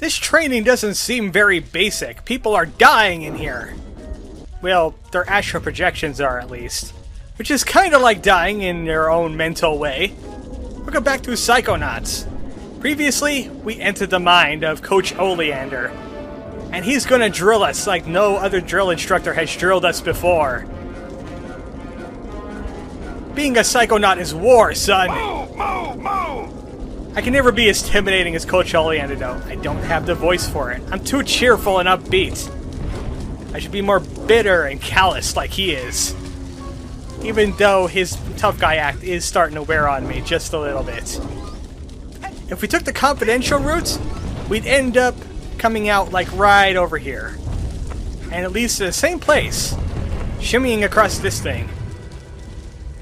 This training doesn't seem very basic. People are dying in here. Well, their astral projections are at least. Which is kind of like dying in their own mental way. We'll go back to Psychonauts. Previously, we entered the mind of Coach Oleander. And he's gonna drill us like no other drill instructor has drilled us before. Being a Psychonaut is war, son! Move! Move! Move! I can never be as intimidating as Coach Oleander, though. I don't have the voice for it. I'm too cheerful and upbeat. I should be more bitter and callous like he is. Even though his tough guy act is starting to wear on me just a little bit. If we took the confidential route, we'd end up coming out like right over here. And it leads to the same place. Shimmying across this thing.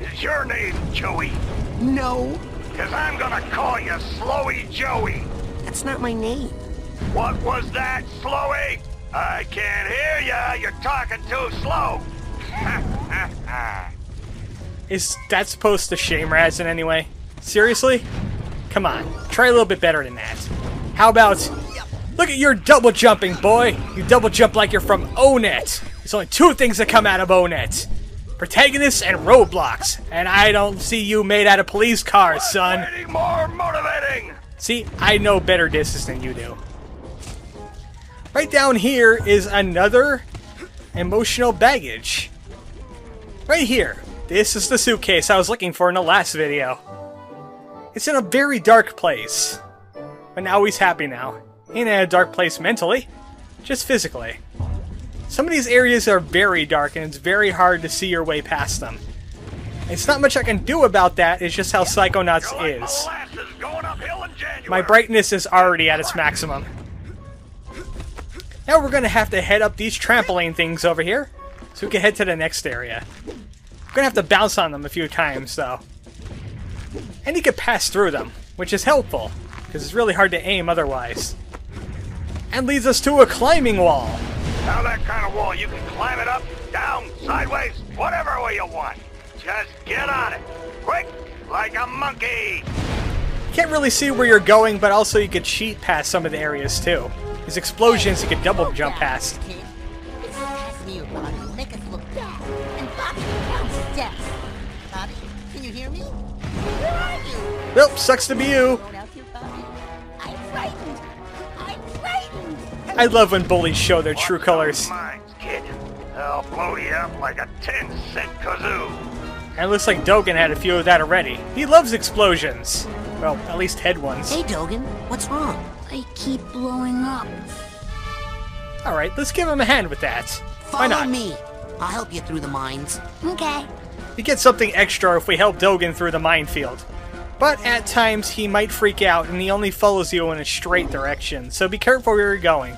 Is your name Joey? No, Because I'm gonna call you Slowy Joey. that's not my name. What was that, Slowy? I can't hear ya. You're talking too slow. Is that supposed to shame Raz in any way? Seriously? Come on, try a little bit better than that. How about, look at your double jumping, boy! You double jump like you're from O-Net. There's only two things that come out of O-Net. Protagonists and roadblocks. And I don't see you made out of police cars, son. Waiting more motivating. See, I know better disses than you do. Right down here is another emotional baggage. Right here. This is the suitcase I was looking for in the last video. It's in a very dark place. But now he's happy now. He ain't in a dark place mentally, just physically. Some of these areas are very dark and it's very hard to see your way past them. It's not much I can do about that, it's just how Psychonauts is. My brightness is already at its maximum. Now we're gonna have to head up these trampoline things over here, so we can head to the next area. We're gonna have to bounce on them a few times though. And you can pass through them, which is helpful, because it's really hard to aim otherwise. And leads us to a climbing wall. Now that kind of wall, you can climb it up, down, sideways, whatever way you want. Just get on it. Quick, like a monkey. Can't really see where you're going, but also you could cheat past some of the areas too. There's explosions you could double jump past. This has me, Bobby. Make us look bad. And Bobby counts steps. Bobby, can you hear me? Where are you? Nope, sucks to be you. Going out here, Bobby? I'm frightened. I'm frightened. I love when bullies show their true colors. Minds, kid. I'll blow you up like a 10-cent kazoo. And it looks like Dogen had a few of that already. He loves explosions. Well, at least head ones. Hey, Dogen, what's wrong? I keep blowing up. Alright, let's give him a hand with that. Why Follow not? me. I'll help you through the mines. Okay. We get something extra if we help Dogen through the minefield. But at times he might freak out and he only follows you in a straight direction, so be careful where you're going.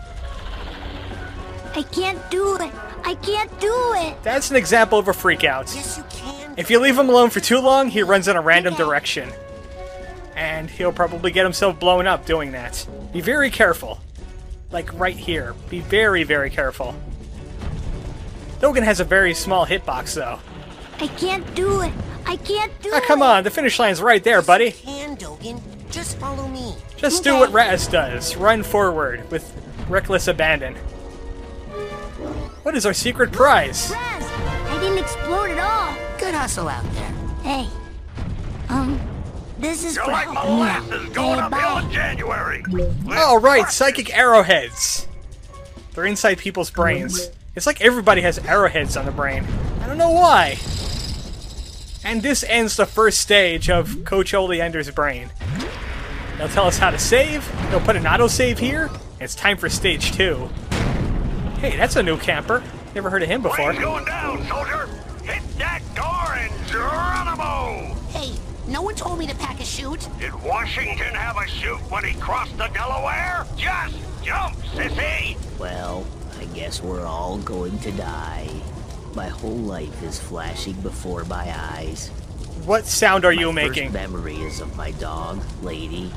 I can't do it. I can't do it. That's an example of a freak out. Yes, you can. If you leave him alone for too long, he runs in a random direction. And he'll probably get himself blown up doing that. Be very careful. Like right here. Be very, very careful. Dogen has a very small hitbox though. I can't do it. I can't do Ah, it. come on, the finish line's right there, buddy. You can, Dogen. Just follow me. Just do what Raz does. Run forward with reckless abandon. What is our secret prize? Raz, I didn't explode at all. Good hustle out there. Hey. This is You're for like helping me out. molasses going Hey, uphill in bye. January. Alright, psychic arrowheads. They're inside people's brains. It's like everybody has arrowheads on the brain. I don't know why. And this ends the first stage of Coach Oleander's brain. They'll tell us how to save, they'll put an autosave here, and it's time for stage 2. Hey, that's a new camper. Never heard of him before. Plane's going down, soldier. Hit that door and Geronimo. Hey, no one told me to pack a chute. Did Washington have a chute when he crossed the Delaware? Just jump, sissy. Well, I guess we're all going to die. My whole life is flashing before my eyes. What sound are you My making? first memory is of my dog, Lady.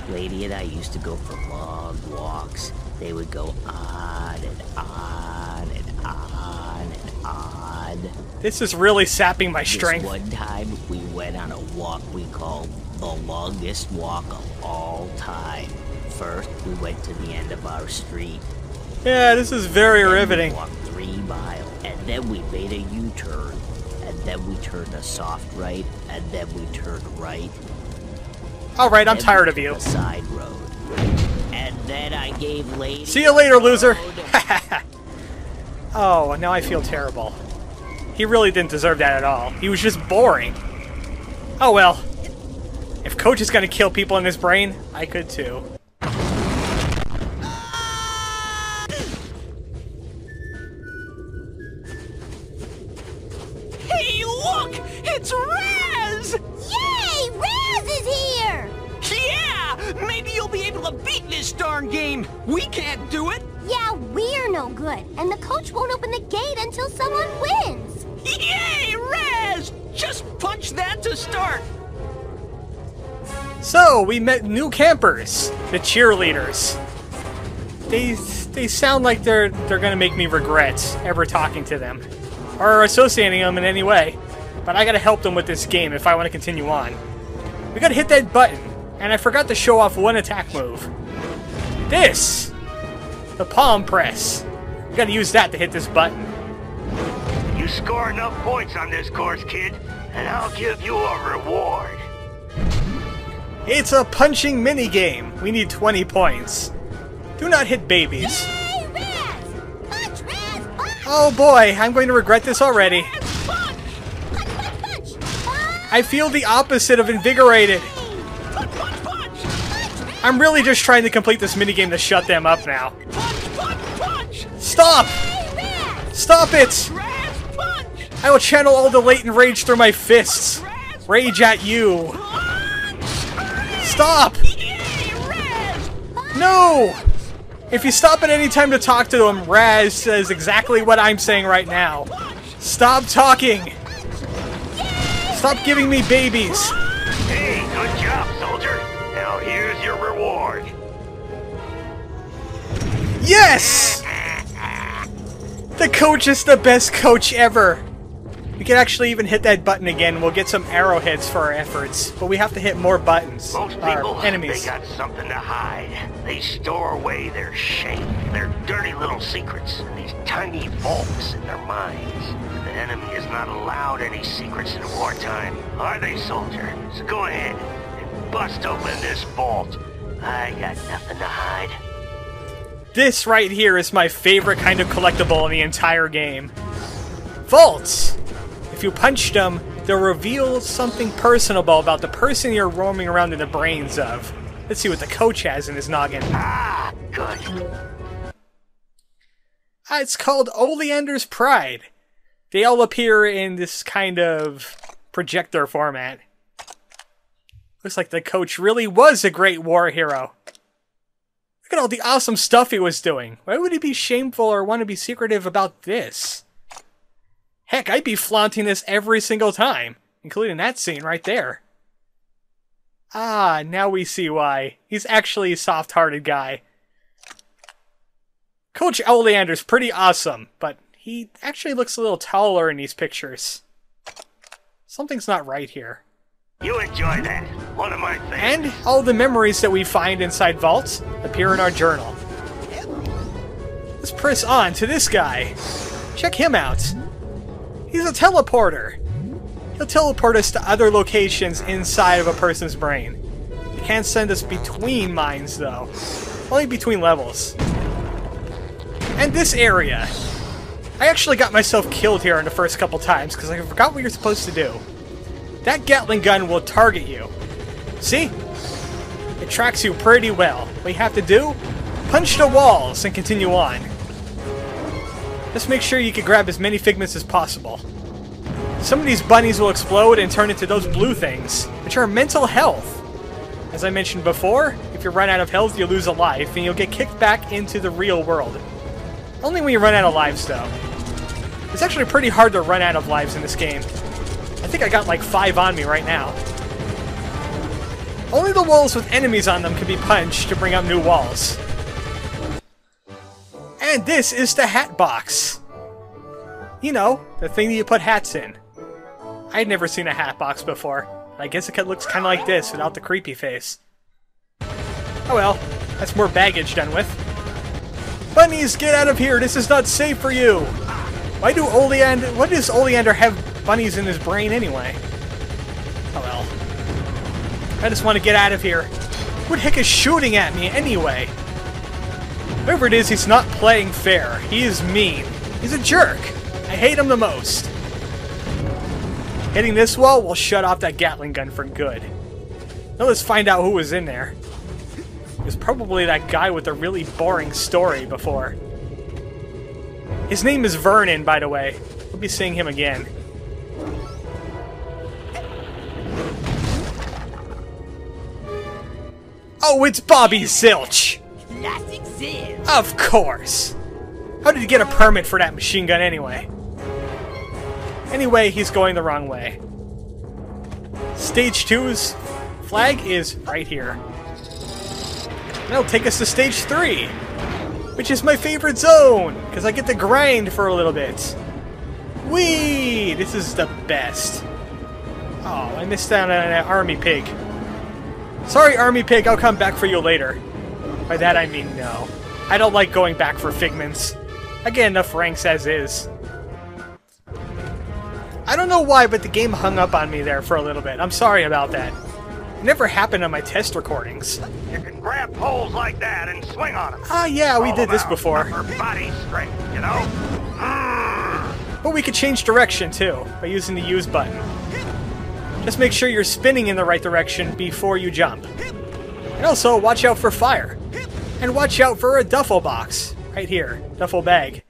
Lady and I used to go for long walks. They would go on and on and on and on. This is really sapping my This strength. one time, we went on a walk we called the longest walk of all time. First, we went to the end of our street. Yeah, this is very Then riveting. We walked 3 miles, and then we made a U-turn. And then we turned a soft right, and then we turned right. Alright, I'm Then tired we of you. took a side road. And then I gave Lady... See you later, loser! road. Oh, now I feel terrible. He really didn't deserve that at all. He was just boring. Oh well. If Coach is gonna kill people in his brain, I could too. Hey, look! It's Raz! Yay! Raz is here! Yeah! Maybe you'll be able to beat this darn game! We can't do it! Yeah, we're no good, and the coach won't open the gate until someone wins. Yay, Raz! Just punch that to start! So, we met new campers, the cheerleaders. They sound like they're gonna make me regret ever talking to them, or associating them in any way. But I gotta help them with this game if I want to continue on. We gotta hit that button, and I forgot to show off one attack move. This! The palm press. We gotta use that to hit this button. You score enough points on this course, kid, and I'll give you a reward. It's a punching minigame. We need 20 points. Do not hit babies. Yay, Raz! Punch, Raz! Punch! Oh boy, I'm going to regret this already. Raz, punch! Punch, punch, punch! Punch! I feel the opposite of invigorated. Punch, punch, punch! I'm really just trying to complete this minigame to shut them up now. Punch, punch, punch! Stop! Hey, Raz! Stop it! Raz, punch! I will channel all the latent rage through my fists. Rage at you. Stop! Yay, Raz! No! If you stop at any time to talk to him, Raz says exactly what I'm saying right now. Stop talking! Stop giving me babies! Hey, good job, soldier. Now here's your reward. Yes! The coach is the best coach ever! We can actually even hit that button again. We'll get some arrowheads for our efforts. But we have to hit more buttons. Most Our people, enemies. they got something to hide. They store away their shame, their dirty little secrets, in these tiny vaults in their minds. The enemy is not allowed any secrets in wartime, are they, soldier? So go ahead and bust open this vault. I got nothing to hide. This right here is my favorite kind of collectible in the entire game. Vaults! If you punch them, they'll reveal something personable about the person you're roaming around in the brains of. Let's see what the coach has in his noggin. Ah, good. It's called Oleander's Pride. They all appear in this kind of projector format. Looks like the coach really was a great war hero. Look at all the awesome stuff he was doing. Why would he be shameful or want to be secretive about this? Heck, I'd be flaunting this every single time, including that scene right there. Ah, now we see why. He's actually a soft-hearted guy. Coach Oleander's pretty awesome, but he actually looks a little taller in these pictures. Something's not right here. You enjoy that. One of my favorites. And all the memories that we find inside vaults appear in our journal. Let's press on to this guy. Check him out. He's a teleporter. He'll teleport us to other locations inside of a person's brain. He can't send us between minds, though. Only between levels. And this area. I actually got myself killed here in the first couple times because I forgot what you're supposed to do. That Gatling gun will target you. See? It tracks you pretty well. What you have to do? Punch the walls and continue on. Just make sure you can grab as many figments as possible. Some of these bunnies will explode and turn into those blue things, which are mental health. As I mentioned before, if you run out of health, you lose a life, and you'll get kicked back into the real world. Only when you run out of lives, though. It's actually pretty hard to run out of lives in this game. I think I got like 5 on me right now. Only the walls with enemies on them can be punched to bring up new walls. And this is the hat box. You know, the thing that you put hats in. I'd never seen a hat box before. I guess it looks kind of like this without the creepy face. Oh well. That's more baggage done with. Bunnies, get out of here! This is not safe for you! Why does Oleander have bunnies in his brain anyway? Oh well. I just want to get out of here. Who the heck is shooting at me anyway? Whoever it is, he's not playing fair. He is mean. He's a jerk. I hate him the most. Hitting this wall will shut off that Gatling gun for good. Now let's find out who was in there. It was probably that guy with a really boring story before. His name is Vernon, by the way. We'll be seeing him again. Oh, it's Bobby Zilch! Classic Ziv. Of course! How did he get a permit for that machine gun anyway? Anyway, he's going the wrong way. Stage 2's flag is right here. That'll take us to Stage 3, which is my favorite zone, because I get to grind for a little bit. Whee! This is the best. Oh, I missed out on an army pig. Sorry, army pig, I'll come back for you later. By that I mean no. I don't like going back for figments. I get enough ranks as is. I don't know why, but the game hung up on me there for a little bit. I'm sorry about that. It never happened on my test recordings. You can grab poles like that and swing on them. Ah, yeah, we did this before. For body strength, you know? But we could change direction, too, by using the use button. Just make sure you're spinning in the right direction before you jump. And also, watch out for fire. And watch out for a duffel box. Right here. Duffel bag.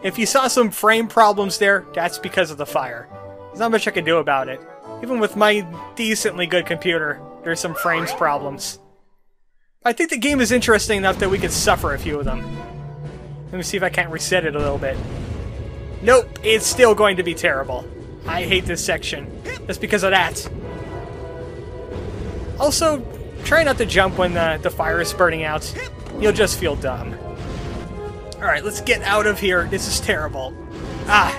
If you saw some frame problems there, that's because of the fire. There's not much I can do about it. Even with my decently good computer, there's some frames problems. I think the game is interesting enough that we could suffer a few of them. Let me see if I can't reset it a little bit. Nope, it's still going to be terrible. I hate this section, just because of that. Also, try not to jump when the fire is spurting out. You'll just feel dumb. Alright, let's get out of here. This is terrible. Ah!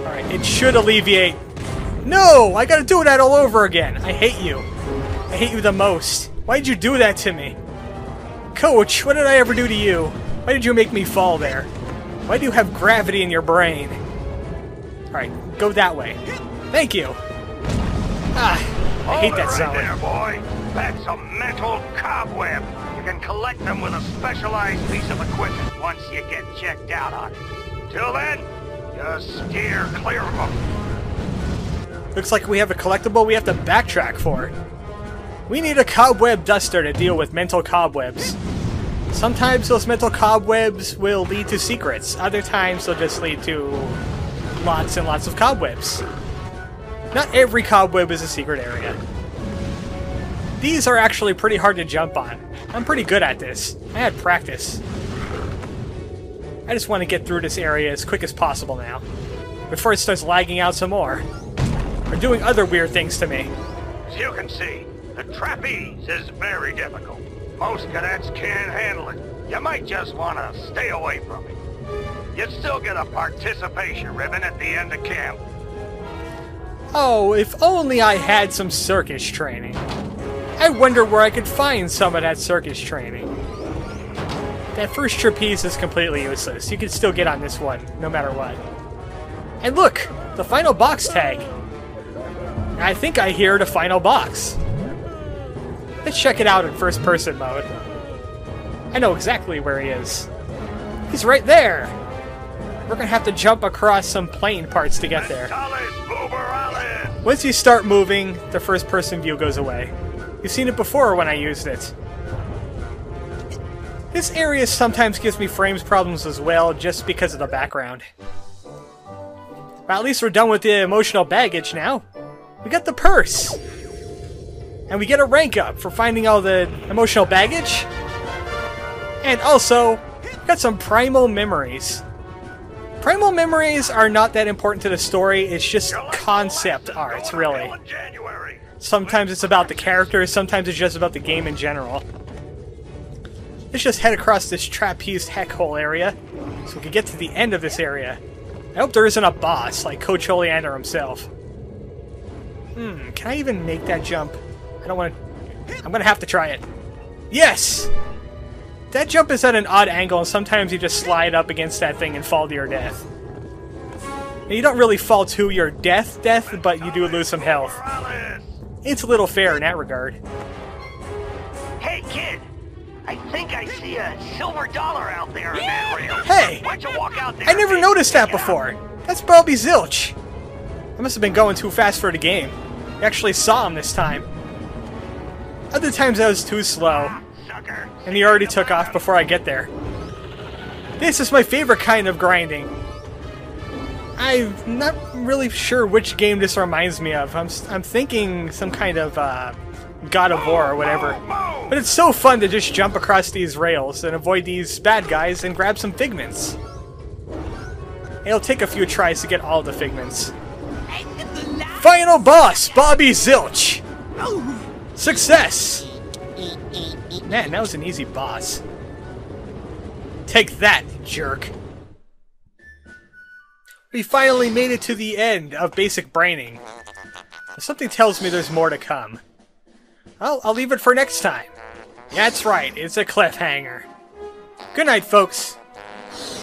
Alright, it should alleviate. No! I gotta do that all over again. I hate you. I hate you the most. Why'd you do that to me? Coach, what did I ever do to you? Why did you make me fall there? Why do you have gravity in your brain? Alright, go that way. Thank you. Ah, I hate that zone. Right there, boy. That's a mental cobweb. You can collect them with a specialized piece of equipment once you get checked out on it. Till then, just steer clear of them. Looks like we have a collectible we have to backtrack for. We need a cobweb duster to deal with mental cobwebs. Sometimes those mental cobwebs will lead to secrets. Other times they'll just lead to lots and lots of cobwebs. Not every cobweb is a secret area. These are actually pretty hard to jump on. I'm pretty good at this. I had practice. I just want to get through this area as quick as possible now, before it starts lagging out some more. Or doing other weird things to me. As you can see, the trapeze is very difficult. Most cadets can't handle it. You might just want to stay away from it. You'd still get a participation ribbon at the end of camp. Oh, if only I had some circus training. I wonder where I could find some of that circus training. That first trapeze is completely useless. You can still get on this one, no matter what. And look! The final box tag! I think I hear the final box. Let's check it out in first-person mode. I know exactly where he is. He's right there! We're gonna have to jump across some plane parts to get there. Once you start moving, the first-person view goes away. You've seen it before when I used it. This area sometimes gives me frames problems as well, just because of the background. Well, at least we're done with the emotional baggage now. We got the purse! And we get a rank up for finding all the emotional baggage. And also, we got some primal memories. Primal memories are not that important to the story, it's just concept art, really. Sometimes it's about the characters, sometimes it's just about the game in general. Let's just head across this trapeze heck hole area, so we can get to the end of this area. I hope there isn't a boss, like Coach Oleander himself. Can I even make that jump? I don't want to... I'm gonna have to try it. Yes! That jump is at an odd angle, and sometimes you just slide up against that thing and fall to your death. And you don't really fall to your death, but you do lose some health. It's a little fair in that regard. Hey, kid! I think I see a silver dollar out there on that rail. Hey! Why don't you walk out there? I never and noticed that check it out? before. That's probably Zilch. I must have been going too fast for the game. I actually saw him this time. Other times I was too slow, Sucker. and he already took off before I get there. This is my favorite kind of grinding. I'm not really sure which game this reminds me of. I'm thinking some kind of God of War or whatever. But it's so fun to just jump across these rails and avoid these bad guys and grab some figments. It'll take a few tries to get all the figments. Final boss, Bobby Zilch! Success! Man, that was an easy boss. Take that, jerk. We finally made it to the end of basic braining. Something tells me there's more to come. Well, I'll leave it for next time. That's right, it's a cliffhanger. Good night, folks.